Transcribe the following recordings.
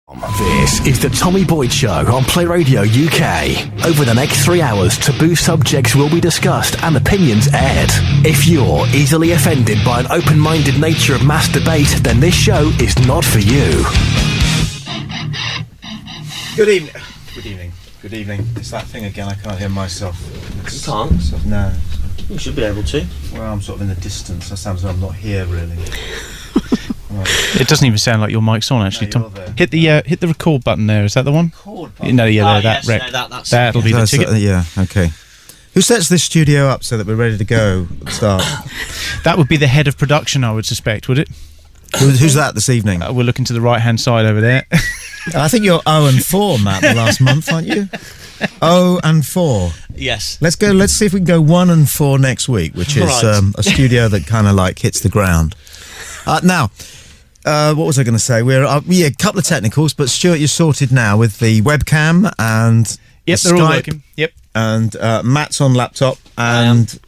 This is the Tommy Boyd Show on Play Radio UK. Over the next 3 hours, taboo subjects will be discussed and opinions aired. If you're easily offended by an open-minded nature of mass debate, then this show is not for you. Good evening. Good evening. Good evening. It's that thing again, I can't hear myself. You can't? No. You should be able to. Well, I'm sort of in the distance. That sounds like I'm not here, really. Right. It doesn't even sound like your mic's on, actually, No, Tom. Hit the record button there. Is that the one? Record button? No, yeah, there, yes, that rec. no, that's That'll be the ticket. Yeah, okay. Who sets this studio up so that we're ready to go at the start? That would be the head of production, I would suspect, would it? Who's that this evening? We're looking to the right-hand side over there. I think you're 0-4, Matt, the last month, aren't you? 0-4. Yes. Let's go. Let's see if we can go 1-4 next week, which is Right. a studio that kind of like hits the ground. Now, what was I going to say? We're a couple of technicals, but Stuart, you're sorted now with the webcam and Yep, the they're all Skype, working. Yep. and Matt's on laptop and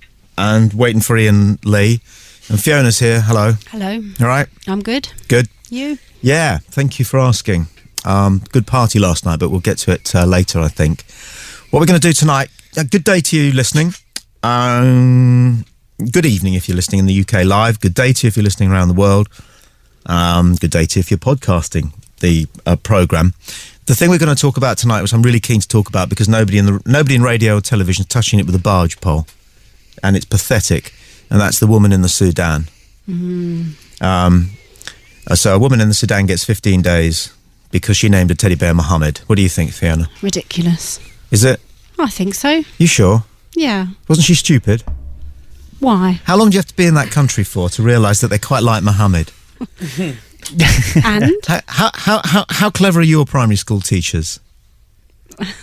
waiting for Ian Lee, and Fiona's here. Hello. Hello. All right. I'm good. Good. You? Yeah. Thank you for asking. Good party last night, but we'll get to it later, I think. What we're going to do tonight, a good day to you listening. Good evening if you're listening in the UK live. Good day to you if you're listening around the world. Good day to you if you're podcasting the programme. The thing we're going to talk about tonight, which I'm really keen to talk about because nobody in radio or television is touching it with a barge pole, and it's pathetic, and that's the woman in the Sudan. So a woman in the Sudan gets 15 days because she named a teddy bear Mohammed. What do you think, Fiona? Ridiculous. Is it? I think so. You sure? Yeah. Wasn't she stupid? Why? How long do you have to be in that country for to realise that they quite like Mohammed? And? How clever are your primary school teachers?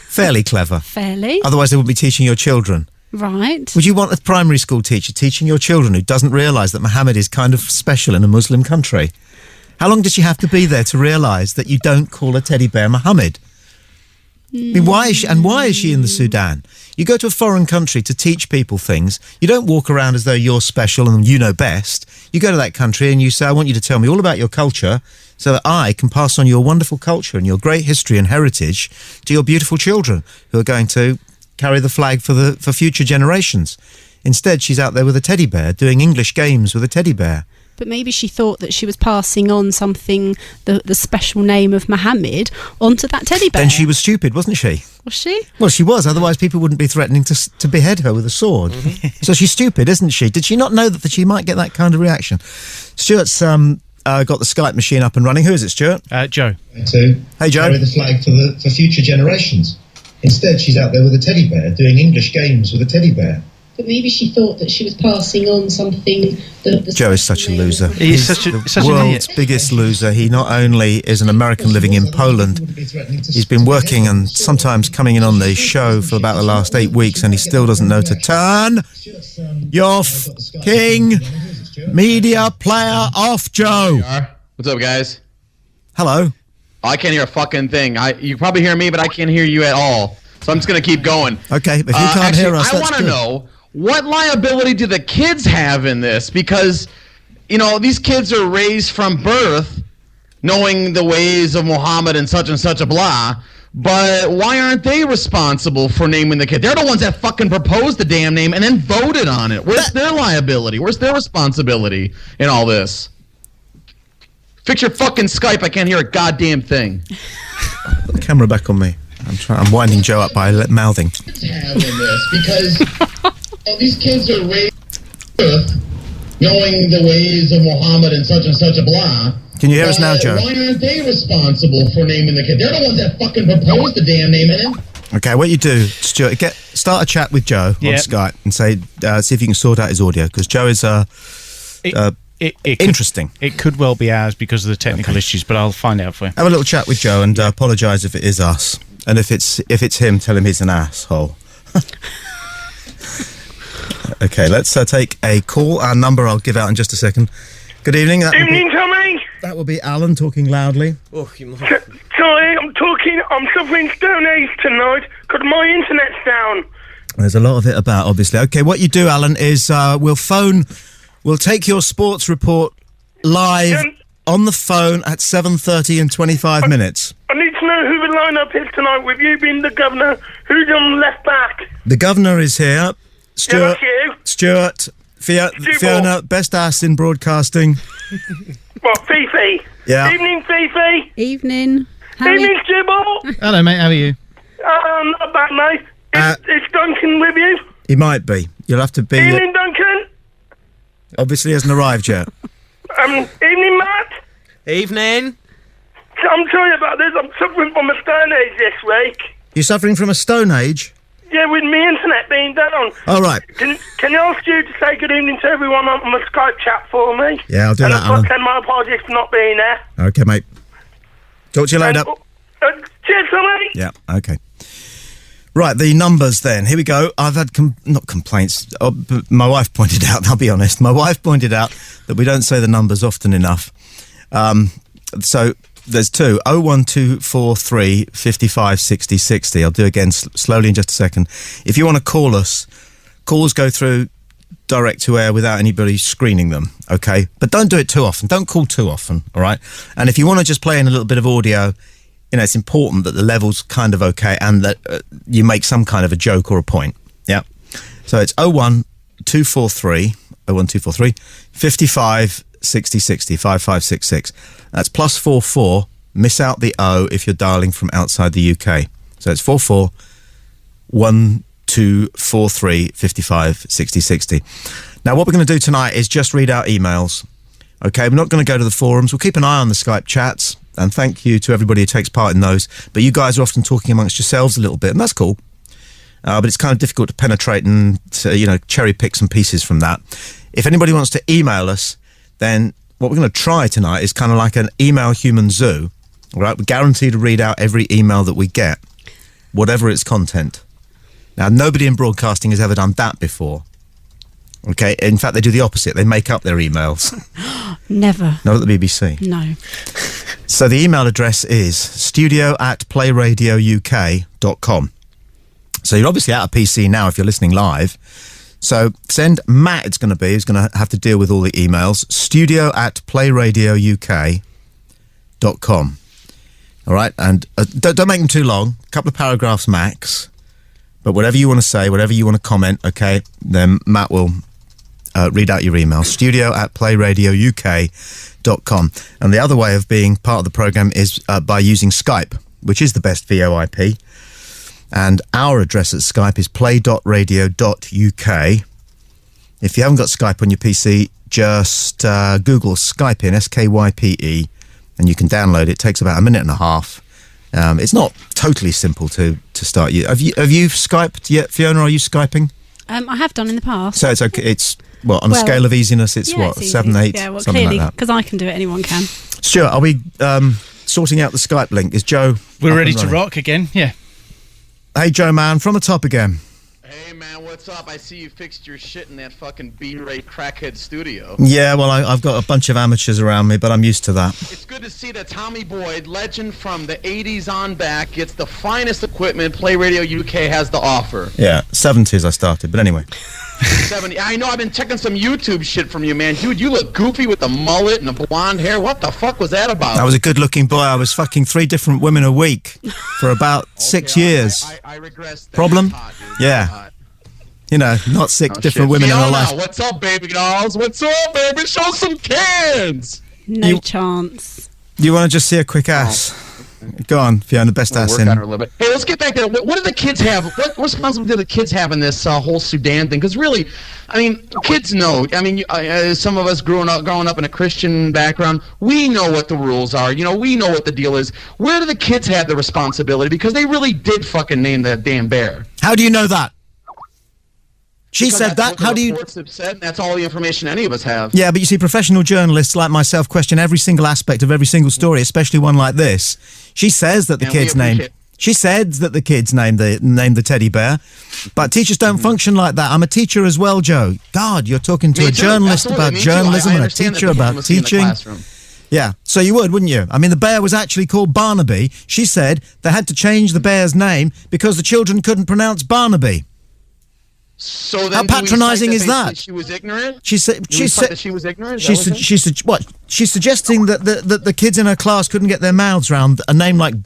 Fairly clever. Fairly. Otherwise they wouldn't be teaching your children. Right. Would you want a primary school teacher teaching your children who doesn't realise that Mohammed is kind of special in a Muslim country? How long does she have to be there to realise that you don't call a teddy bear Mohammed? I mean, why is she in the Sudan? You go to a foreign country to teach people things. You don't walk around as though you're special and you know best. You go to that country and you say, I want you to tell me all about your culture so that I can pass on your wonderful culture and your great history and heritage to your beautiful children who are going to carry the flag for future generations. Instead, she's out there with a teddy bear doing English games with a teddy bear. But maybe she thought that she was passing on something, the special name of Mohammed, onto that teddy bear. Then she was stupid, wasn't she? Was she? Well, she was. Otherwise, people wouldn't be threatening to behead her with a sword. So she's stupid, isn't she? Did she not know that she might get that kind of reaction? Stuart's got the Skype machine up and running. Who is it, Stuart? Joe. Hey, Joe. Carry the flag for future generations. Instead, she's out there with a teddy bear, doing English games with a teddy bear. But maybe she thought that she was passing on something. Joe is such a loser. He's such the an world's idiot. biggest loser. He not only is an American living in Poland, he's been working and sometimes coming in on the show for about the last 8 weeks, and he still doesn't know to turn your fucking media player off, Joe. What's up, guys? Hello. I can't hear a fucking thing. You probably hear me, but I can't hear you at all. So I'm just going to keep going. Okay, but if you can't hear us, I that's want to good. know, what liability do the kids have in this? Because, you know, these kids are raised from birth knowing the ways of Muhammad and such a blah, but why aren't they responsible for naming the kid? They're the ones that fucking proposed the damn name and then voted on it. Where's their liability? Where's their responsibility in all this? Fix your fucking Skype. I can't hear a goddamn thing. Put the camera back on me. I'm winding Joe up by mouthing. Have in this because these kids are raised knowing the ways of Muhammad and such a blah. Can you hear us now, Joe? Why aren't they responsible for naming the kid? They're the ones that fucking proposed the damn name in him. Okay, what you do, Stuart, start a chat with Joe on Skype and say, see if you can sort out his audio, because Joe is interesting. It could well be ours because of the technical issues, but I'll find out for you. Have a little chat with Joe and apologise if it is us. And if it's him, tell him he's an asshole. Okay, let's take a call. Our number I'll give out in just a second. Good evening. Evening, Tommy. That will be Alan talking loudly. Sorry, I'm suffering stone age tonight because my internet's down. There's a lot of it about, obviously. Okay, what you do, Alan, is we'll take your sports report live on the phone at 7:30 in 25 minutes. I need to know who the lineup is tonight, with you being the governor. Who's on the left back? The governor is here. Stuart. Yeah, that's you. Stuart. Fiona, best ass in broadcasting. What, Fifi? Yeah. Evening, Fifi. Evening. Evening, Jibble. Hello, mate. How are you? Not bad, mate. Is Duncan with you? He might be. You'll have to be... Evening, Duncan. Obviously hasn't arrived yet. Evening, Matt. Evening. I'm sorry about this. I'm suffering from a stone age this week. You're suffering from a stone age? Yeah, with my internet being down. All right. Can you ask you to say good evening to everyone on the Skype chat for me? Yeah, I'll do and that, Alan. send my apologies for not being there. Okay, mate. Talk to you later. Cheers, mate. Yeah, okay. Right, the numbers then. Here we go. I've had, not complaints, but my wife pointed out, I'll be honest, my wife pointed out that we don't say the numbers often enough. So there's two, 01243 55 60 60. I'll do again slowly in just a second. If you want to call us, calls go through direct to air without anybody screening them, okay? But don't do it too often. Don't call too often, all right? And if you want to just play in a little bit of audio, you know, it's important that the level's kind of okay and that you make some kind of a joke or a point, yeah? So it's 01243 55 60 60 5566. That's +44. Miss out the O if you're dialing from outside the UK. So it's 44 1243 55 60 60. Now, what we're going to do tonight is just read out emails. Okay, we're not going to go to the forums. We'll keep an eye on the Skype chats, and thank you to everybody who takes part in those. But you guys are often talking amongst yourselves a little bit, and that's cool. But it's kind of difficult to penetrate and to, cherry pick some pieces from that. If anybody wants to email us, then what we're going to try tonight is kind of like an email human zoo. All right, we're guaranteed to read out every email that we get, whatever its content. Now, nobody in broadcasting has ever done that before. Okay, in fact, they do the opposite. They make up their emails. Never. Not at the BBC. No. So the email address is studio@playradiouk.com. So you're obviously out of PC now if you're listening live. So send Matt, who's going to have to deal with all the emails, studio@playradiouk.com. All right, and don't make them too long, a couple of paragraphs max. But whatever you want to say, whatever you want to comment, okay, then Matt will read out your email. studio@playradiouk.com. And the other way of being part of the programme is by using Skype, which is the best VoIP. And our address at Skype is play.radio.uk. If you haven't got Skype on your PC, just Google Skype in, SKYPE, and you can download it. It takes about a minute and a half. It's not totally simple to start. Have you Skyped yet, Fiona? Are you Skyping? I have done in the past. So it's okay. It's on a scale of easiness. It's it's easy. 7, 8, yeah, something clearly, like that. because I can do it. Anyone can. Stuart, are we sorting out the Skype link? Is Joe? We're ready to rock again. Yeah. Hey, Joe, man, from the top again. Hey, man, what's up? I see you fixed your shit in that fucking B-rate crackhead studio. Yeah, well, I've got a bunch of amateurs around me, but I'm used to that. It's good to see that Tommy Boyd, legend from the 80s on back, gets the finest equipment Play Radio UK has to offer. Yeah, 70s I started, but anyway. 70. I know, I've been checking some YouTube shit from you, man. Dude, you look goofy with the mullet and the blonde hair. What the fuck was that about? I was a good-looking boy. I was fucking 3 different women a week for about 6 years. I regress that. Problem? Hot, yeah. Hot. Not 6 different women in Fiona, a life. What's up, baby dolls? What's up, baby? Show some cans. No chance. You want to just see a quick ass? Go on, Fiona, best ass in. Hey, let's get back to what do the kids have? What responsibility do the kids have in this whole Sudan thing? Because really, I mean, kids know. I mean, some of us growing up in a Christian background, we know what the rules are. We know what the deal is. Where do the kids have the responsibility? Because they really did fucking name that damn bear. How do you know that? She Because said that. How do you? Have said, and that's all the information any of us have. Yeah, but you see, professional journalists like myself question every single aspect of every single story, especially one like this. She says that the kids named. She said that the kids named the teddy bear, but teachers don't function like that. I'm a teacher as well, Joe. God, you're talking to a journalist about journalism and a teacher about teaching. Yeah, so you would, wouldn't you? I mean, the bear was actually called Barnaby. She said they had to change the bear's name because the children couldn't pronounce Barnaby. So then How patronising is that? She was ignorant. She said that she was ignorant. She's suggesting that the kids in her class couldn't get their mouths around a name like